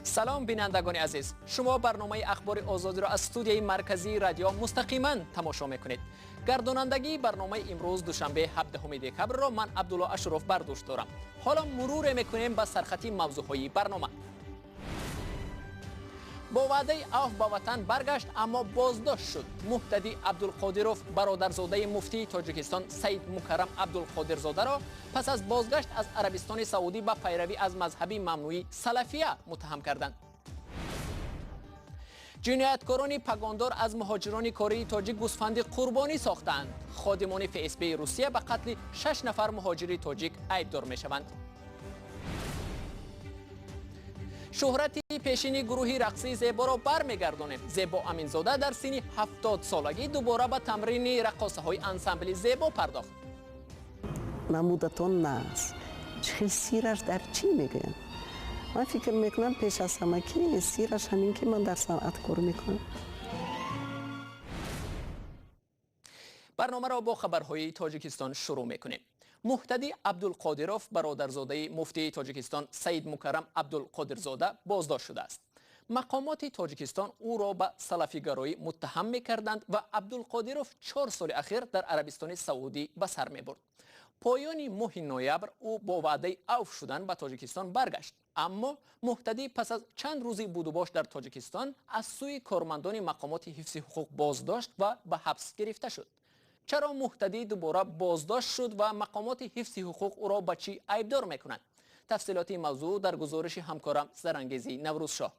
سلام بینندگان عزیز، شما برنامه اخبار آزادی را از استودیوی مرکزی رادیو مستقیما تماشا میکنید. گردانندگی برنامه امروز دوشنبه 17 دکبر را من عبدالله اشرف برداشت دارم. حالا مرور میکنیم به سرخطی موضوعهای برنامه. با وعده عفو به وطن برگشت اما بازداشت شد. مهتدی عبدالقادروف برادرزاده مفتی تاجیکستان سید مکرم عبدالقادرزاده را پس از بازگشت از عربستان سعودی به پیروی از مذهب ممنوعی سلفیه متهم کردند. جنایتکاران پگاندار از مهاجران کره تاجیک گوسفند قربانی ساختند. خادمان FSB روسیه به قتل 6 نفر مهاجر تاجیک ایبدار میشوند. شهرت پیشین گروه رقصی زیبا را برمیگردانیم. زیبا امینزاده در سن 70 سالگی دوباره به تمرین رقاصه های انسمبل زیبا پرداخت. نمودتون ناز چه سیرش در چی میگن؟ من فکر میکنم پیش از همه که سیرش همین که من در صنعت کار میکنم. برنامه را با خبرهای تاجیکستان شروع میکنیم. مهتدی عبدالقادروف برادرزاده مفتی تاجیکستان سید مکرم عبدالقادرزاده بازداشت شده است. مقامات تاجیکستان او را به سلفیگرایی متهم میکردند و عبدالقادروف 4 سال اخیر در عربستان سعودی به سر میبرد. پایان ماه نوامبر او با وعده عفو شدن به تاجیکستان برگشت، اما مهتدی پس از چند روزی بود و باش در تاجیکستان از سوی کارمندان مقامات حفظ حقوق بازداشت و به حبس گرفته شد. چرا مهتدی دوباره بازداشت شد و مقامات حفظ حقوق او را به چی ایبدار میکنند؟ تفصیلات موضوع در گزارش همکارم زرانگیزی نوروزشاه.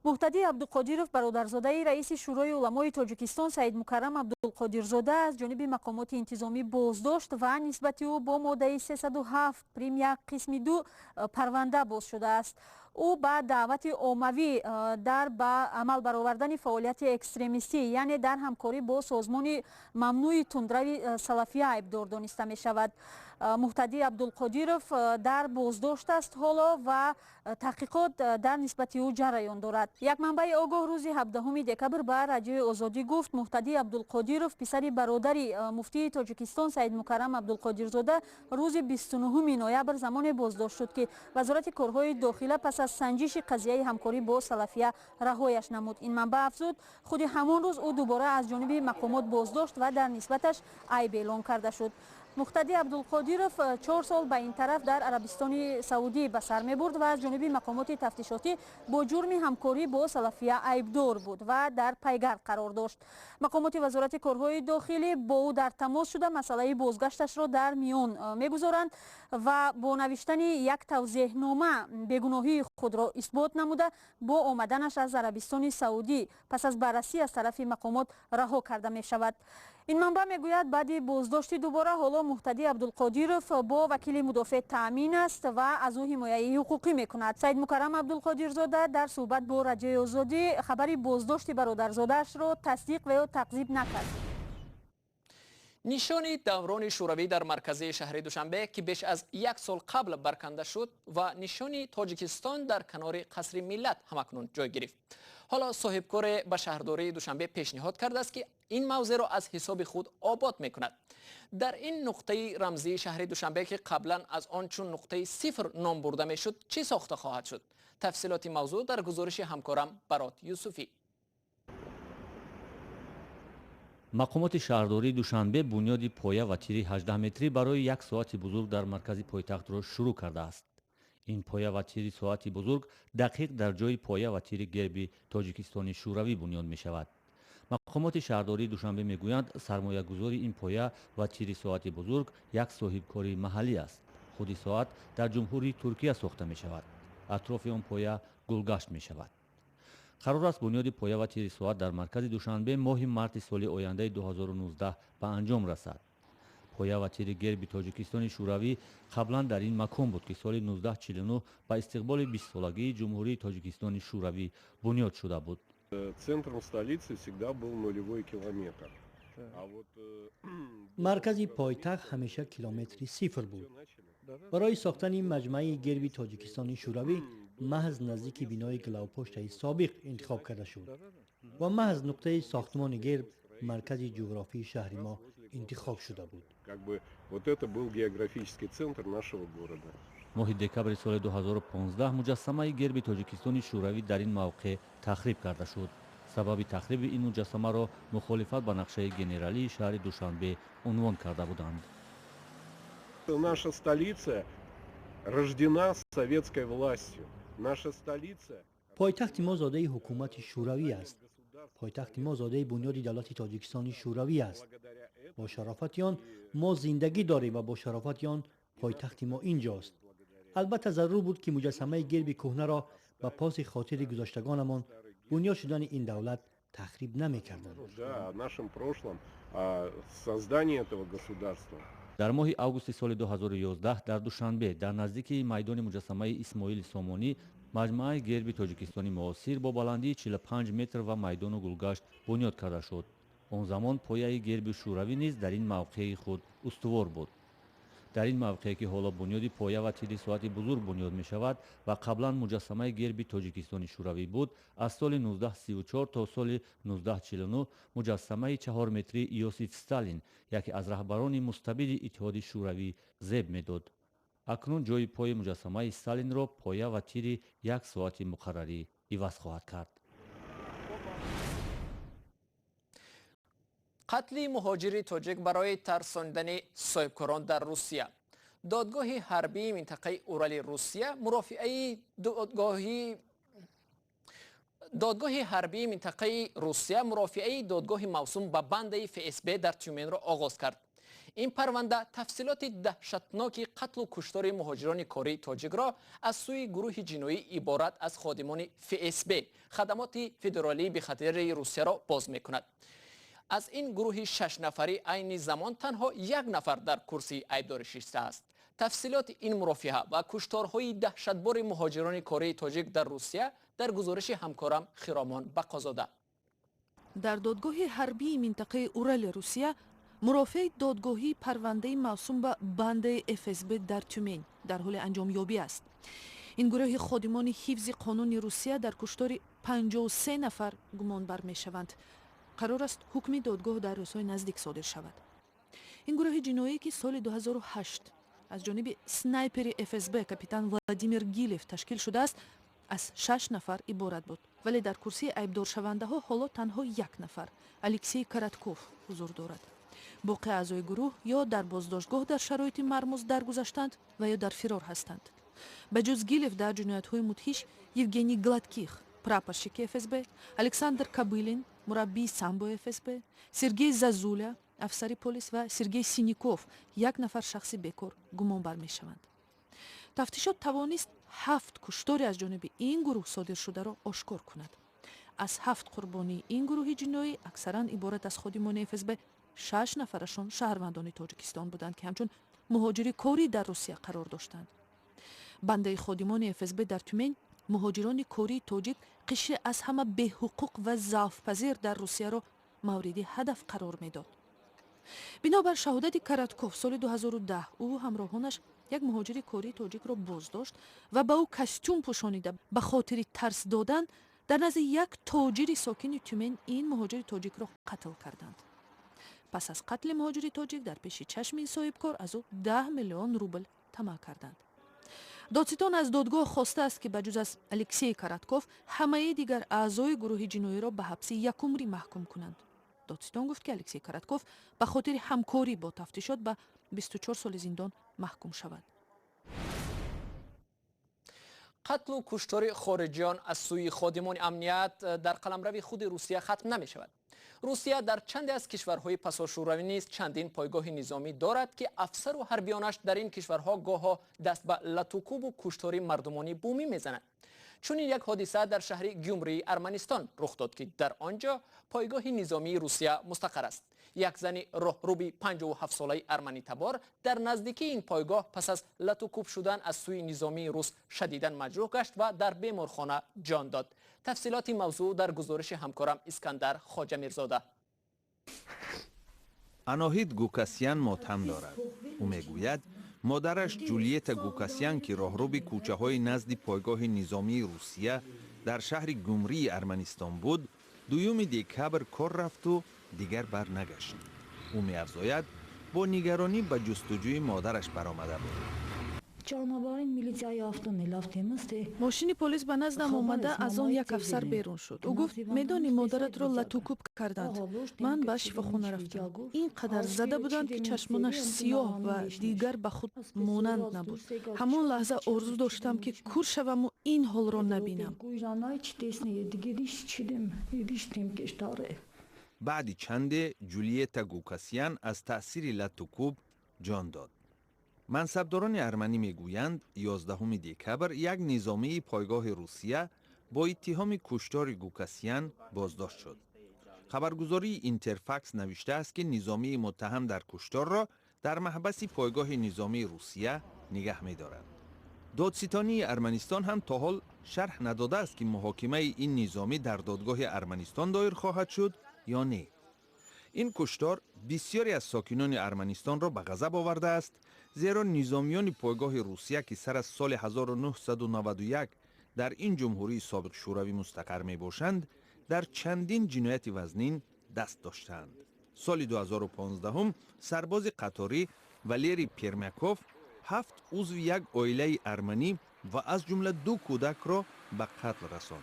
مهتدی عبدالقادروف برادرزاده رئیس شورای علمای تاجیکستان سید مکرم عبدالقادرزاده از جانب مقامات انتظامی بازداشت و نسبت او با ماده 307 پریم 1 قسم 2 پرونده باز شده است. او با دعوت عمومی در به عمل برآوردن فعالیت اکستریمیستی یعنی در همکاری با سازمان ممنوع تندروی سلفیه ایبدار دانسته می شود. مهتدی عبدالقادروف در بازداشت است حالا و تحقیقات در نسبت او جریان دارد. یک منبع آگاه روز 17 دکبر به رادیو آزادی گفت مهتدی عبدالقادروف پسر برادر مفتی تاجیکستان سید مکرم عبدالقادرزاده روز 29 نوامبر زمان بازداشت شد که وزارت کارهای داخله پس از سنجش قضیه همکاری با سلفیه رهایش نمود. این منبع افزود خود همان روز او دوباره از جانب مقامات بازداشت و در نسبتش عیب اعلام کرده شد. مهتدی عبدالقادروف 4 سال به این طرف در عربستان سعودی به سر می برد و از جانب مقامات تفتیشاتی با جرم همکاری با سلفیه ایبدار بود و در پیگرد قرار داشت. مقامات وزارت کارهای داخلی با او در تماس شده مسئله بازگشتش را در میان میگذارند و با نوشتن یک توضیح نامه بیگناهی خود را اثبات نموده با آمدنش از عربستان سعودی پس از بررسی از طرف مقامات رها کرده می شود. این منبع میگوید بعد بازداشت دوباره حالا مهتدی عبدالقادروف با وکیل مدافع تأمین است و از او حمایت حقوقی میکند. سید مکرم عبدالقادرزاده در صحبت با رادیو آزادی خبری بازداشت برادرزاده‌اش را تصدیق و یا تکذیب نکرد. نشان دوران شوروی در مرکز شهر دوشنبه که بیش از 1 سال قبل برکنده شد و نشان تاجیکستان در کنار قصر ملت همکنون جای گرفت. حالا صاحبکار به شهرداری دوشنبه پیشنهاد کرده است که این موضع را از حساب خود آباد میکند. در این نقطه رمزی شهر دوشنبه که قبلا از آن چون نقطه صفر نام برده میشد چه ساخته خواهد شد؟ تفصیلات موضوع در گزارش همکارم برات یوسفی. مقامات شهرداری دوشنبه بنیاد پایه و تیری 18 متری برای یک ساعت بزرگ در مرکز پایتخت را شروع کرده است. این پایه و تیری ساعتی بزرگ دقیق در جای پایه و تیری گربی تاجیکستان شوروی بنیاد می شود. مقامات شهرداری دوشنبه می گویند سرمایه گذاری این پایه و تیری ساعتی بزرگ یک صاحبکاری محلی است. خودی ساعت در جمهوری ترکیه ساخته می شود. اطراف آن پایه گلگشت می شود. قرار است بنیاد پایه و تیری ساعت در مرکز دوشنبه ماه مارس سال آینده 2019 به انجام رسد. پایه و تیری گربی تاجیکستان شوروی قبلا در این مکان بود که سال 1949 با استقبال 20 سالگی جمهوری تاجیکستان شوروی بنیاد شده بود. Центром столицы всегда был нулевой километр. مرکز پایتخت همیشه کیلومتری صفر بود. برای ساختن مجمع گربی تاجیکستان شوروی محض نزدیک بینای گلاوپشت سابق انتخاب کرده شد و محض نقطه ساختمان گرب مرکز جغرافی شهر ما انتخاب شده بود. Вот это был географический центр нашего города. ماه دکبر سال 2015 مجسمه گرب تاجیکستان شوروی در این موقع تخریب کرده شد. سبب تخریب این مجسمه را مخالفت با نقشه گنرالی شهر دوشنبه عنوان کرده بودند. Наша столица рождена советской властью. Наша столица پایتخت ما زاده حکومت شوروی است. پایتخت ما زاده بنیاد دولت تاجیکستان شوروی است. با شرافت آن ما زندگی داریم و با شرافت آن پایتخت ما اینجاست. البته ضرور بود که مجسمه گرب کهنه را به پاس خاطر گذشتگانمان بنیاد شدن این دولت تخریب نمی‌کردند. да, о нашем прошлом, о создании этого государства. در ماه آگوست سال 2011 در دوشنبه در نزدیک میدان مجسمه اسماعیل سامانی مجمع گرب تاجیکستانی معاصر با بلندی 45 متر و میدان گلگشت بنیاد کرده شد. آن زمان پایه گرب شوروی نیز در این موقع خود استوار بود. در این موقع که حالا بنیاد پایه و تیری ساعت بزرگ بنیاد می شود و قبلا مجسمه گرب تاجیکستان شوروی بود، از سال 1934 تا سال 1949 مجسمه 4 متری یوسیف استالین یکی از رهبران مستبد اتحاد شوروی ذبح می‌داد. اکنون جای پای مجسمه استالین را پایه و تیری 1 ساعت مقرری عوض خواهد کرد. قتل مهاجری تاجیک برای ترساندن صاحبکاران در روسیه. دادگاه حربی منطقه اورال روسیه مرافعه دادگاه موسوم به بند FSB در تیومن را آغاز کرد. این پرونده تفصیلات دهشتناک قتل و کشتار مهاجران کاری تاجیک را از سوی گروه جنایی عبارت از خادمان FSB خدمات فدرالی به خاطر روسیه را باز می‌کند. از این گروه 6 نفری عین زمان تنها 1 نفر در کرسی عیبدار نشسته است. تفصیلات این مرافعه و کشتارهای دهشتبار مهاجران کاری تاجیک در روسیه در گزارش همکارم خرامان بقازاده. در دادگاه حربی منطقه اورال روسیه مرافع دادگاهی پرونده موسوم به بند FSB در تیومن در حال انجام یابی است. این گروه خادمان حفظ قانون روسیه در کشتار 53 نفر گمان بر می شوند. قرار است حکم دادگاه در روزهای نزدیک صادر شود. این گروه جنایی که سال 2008 از جانب سنایپر FSB کاپیتان ولادیمیر گیلف تشکیل شده است، از 6 نفر عبارت بود، ولی در کرسی عیبدار شونده ها حالا تنها 1 نفر، الکسی کاراتکوف حضور دارد. باقی اعضای گروه یا در بازداشتگاه در شرایط مرموز درگذشتند و یا در فرار هستند. به جز گیلف در جنایت‌های مدهش یوگنی گلادکیخ پراپورشچیک FSB، الکساندر کابیلین مربی سامبو FSB، سرگئی زازولا افسر پلیس و سرگئی سینیکوف 1 نفر شخص بیکار گمان بر می شوند. تفتیشات توانست 7 کشتاری از جانب این گروه صادر شده را آشکار کند. از 7 قربانی این گروه جنایی اکثرا عبارت از خادمان FSB 6 نفرشان شهروندان تاجیکستان بودند که همچون مهاجری کاری در روسیه قرار داشتند. بنده خادمان FSB در تیومن مهاجران کاری تاجیک قشر از همه به حقوق و ضعف‌پذیر در روسیه را مورد هدف قرار میداد. بنابر شهادت کاراتکوف سال 2010 او همراهانش یک مهاجر کاری تاجیک را بازداشت و به او کاستوم پوشانیده به خاطر ترس دادن در نزد یک تاجر ساکن تیومن این مهاجر تاجیک را قتل کردند. پس از قتل مهاجر تاجیک در پیش چشم این صاحبکار از او 10 میلیون روبل طمع کردند. دادستان از دادگاه خواسته است که بجز از الکسی کاراتکوف همه دیگر اعضای گروه جنایی را به حبس 1 عمری محکوم کنند. دادستان گفت که الکسی کاراتکوف به خاطر همکاری با تفتیشات به 24 سال زندان محکوم شود. قتل و کشتار خارجیان از سوی خادمان امنیت در قلمرو خود روسیه ختم نمی شود. روسیه در چند از کشورهای پساشوروی نیز چندین پایگاه نظامی دارد که افسر و حربیانش در این کشورها گاهی دست به لطوکوب و کشتار مردمانی بومی میزنند. چون این یک حادثه در شهر گیومری ارمنستان رخ داد که در آنجا پایگاه نظامی روسیه مستقر است. یک زن راهروبی 57 ساله ارمنی تبار در نزدیکی این پایگاه پس از لطوکوب شدن از سوی نظامی روس شدیداً مجروح گشت و در بیمارخانه جان داد. تفصیلات موضوع در گزارش همکارم اسکندر خواجه میرزاده. اناهید گوکاسیان ماتم دارد. او میگوید مادرش جولیت گوکاسیان که راهروی کوچه های نزد پایگاه نظامی روسیه در شهر گیومری ارمنستان بود، 2 دکبر کار رفت و دیگر بر نگشت. او می‌افزاید با نگرانی به جستجوی مادرش برآمده بود. ماشین پلیس به نزدم آمده از آن یک افسر بیرون شد. او گفت میدانی مادرت را لطوکوب کردند. من به شفاخانه رفتم. اینقدر زده بودند که چشمانش سیاه و دیگر به خود مانند نبود. همان لحظه آرزو داشتم که کور شوم و این حال را نبینم. بعد چند جولیتا گوکاسیان از تأثیر لطوکوب جان داد. منصبداران ارمنی میگویند 11 دکبر یک نظامی پایگاه روسیه با اتهام کشتار گوکاسیان بازداشت شد. خبرگزاری اینترفکس نوشته است که نظامی متهم در کشتار را در محبس پایگاه نظامی روسیه نگه می‌دارد. دادستانی ارمنستان هم تا حال شرح نداده است که محاکمه این نظامی در دادگاه ارمنستان دایر خواهد شد یا نه. این کشتار بسیاری از ساکنان ارمنستان را به غضب آورده است، زیرا نظامیان پایگاه روسیه که سر از سال 1991 در این جمهوری سابق شوروی مستقر می باشند در چندین جنایت وزنین دست داشتند. سال 2015 هم سرباز قطاری ولیری پیرمیکوف 7 عضو یک عائله ارمنی و از جمله 2 کودک را به قتل رساند.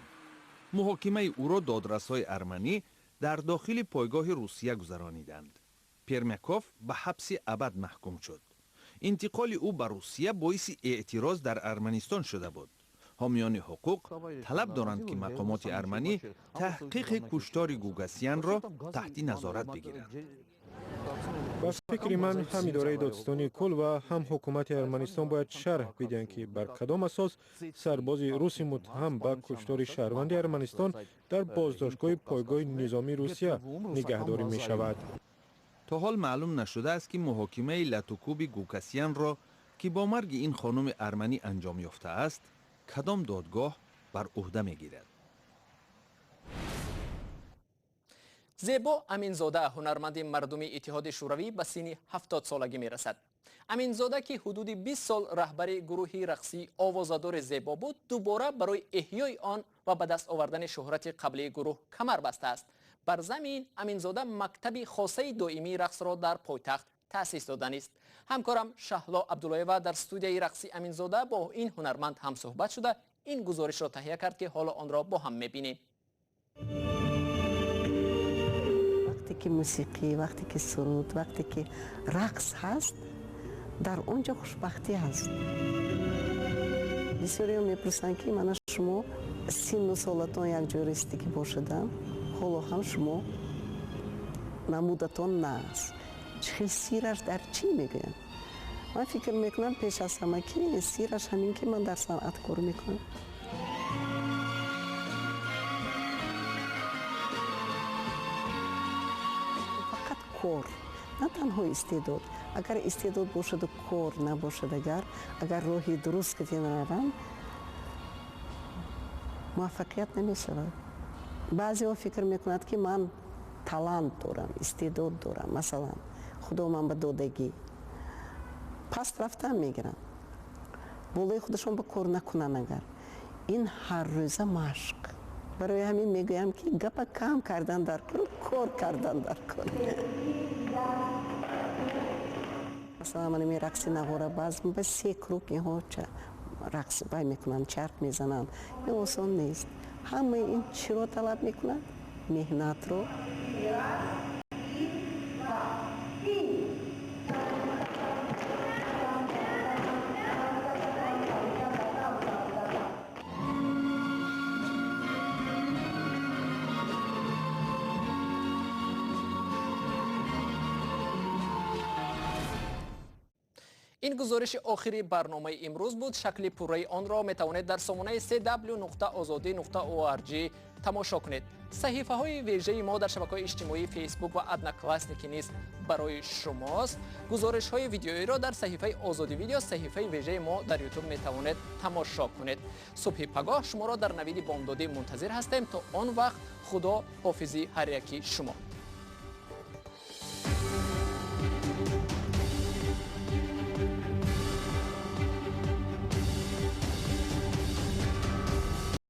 محاکمه او را دادرس‌های ارمنی در داخل پایگاه روسیه گذرانیدند. پیرمیکوف به حبس ابد محکوم شد. انتقال او به روسیه باعث اعتراض در ارمنستان شده بود. حامیان حقوق طلب دارند که مقامات ارمنی تحقیق کشتار گوگاسیان را تحت نظارت بگیرند. با فکر من هم اداره دادستانی کل و هم حکومت ارمنستان باید شرح بدهند که بر کدام اساس سرباز روسی متهم به کشتار شهروند ارمنستان در بازداشتگاه پایگاه نظامی روسیه نگهداری می شود. تا حال معلوم نشده است که محاکمه لطوکوب گوکاسیان را که با مرگ این خانم ارمنی انجام یافته است کدام دادگاه بر عهده می گیرد. زیبا امینزاده هنرمند مردمی اتحاد شوروی به سن 70 سالگی می رسد. امینزاده که حدود 20 سال رهبر گروه رقصی آوازدار زیبا بود، دوباره برای احیای آن و به دست آوردن شهرت قبلی گروه کمر بسته است. بر زمین امینزاده مکتب خاصه دائمی رقص را در پایتخت تأسیس دادن است. همکارم شهلا عبداللهیوا در استودیوی رقصی امینزاده با این هنرمند هم صحبت شده این گزارش را تهیه کرد که حالا آن را با هم می‌بینیم. وقتی که موسیقی، وقتی که سرود، وقتی که رقص هست در اونجا خوشبختی هست. بسیاری هم میپرسند که من شما سن و سالتان یک جوریستی که باشدن حالا هم شما نمودتان نه است. چه سیرش در چی میگن؟ من فکر میکنم پیش از همه که سیرش همین که من در صنعت کار میکنم. فقط کار، نه تنها استعداد. اگر استعداد باشد و کار نباشد، اگر راهی درست که نرم موفقیت نمیشود. بعضی ها فکر میکنند که من талант دارم، استعداد دارم، مثلا خدا من به دادگی پس رفتن میگیرن، بالای خودشون به کار نکنن. اگر این هر روزه مشق، برای همین میگویم که گپ کم کردن در کار کردن در کار. مثلا من می رقص نواره باز به 3 کروک اینها رقص بای میکنن، چرخ میزنن، این آسان نیست. همه این چی رو طلب میکنن؟ مهنت رو. این گزارش آخری برنامه امروز بود. شکل پوره آن را می توانید در سامانه www.azadi.org تماشا کنید. صحیفه های ویژه ما در شبکه‌های اجتماعی فیسبوک و ادنا کلاسیک نیز برای شماست. گزارش های ویدیویی را در صحیفه آزادی ویدیو، صحیفه ویژه ما در یوتیوب می توانید تماشا کنید. صبح پگاه شما را در نوید بامدادی منتظر هستیم. تا آن وقت خدا حافظی هر یکی شما.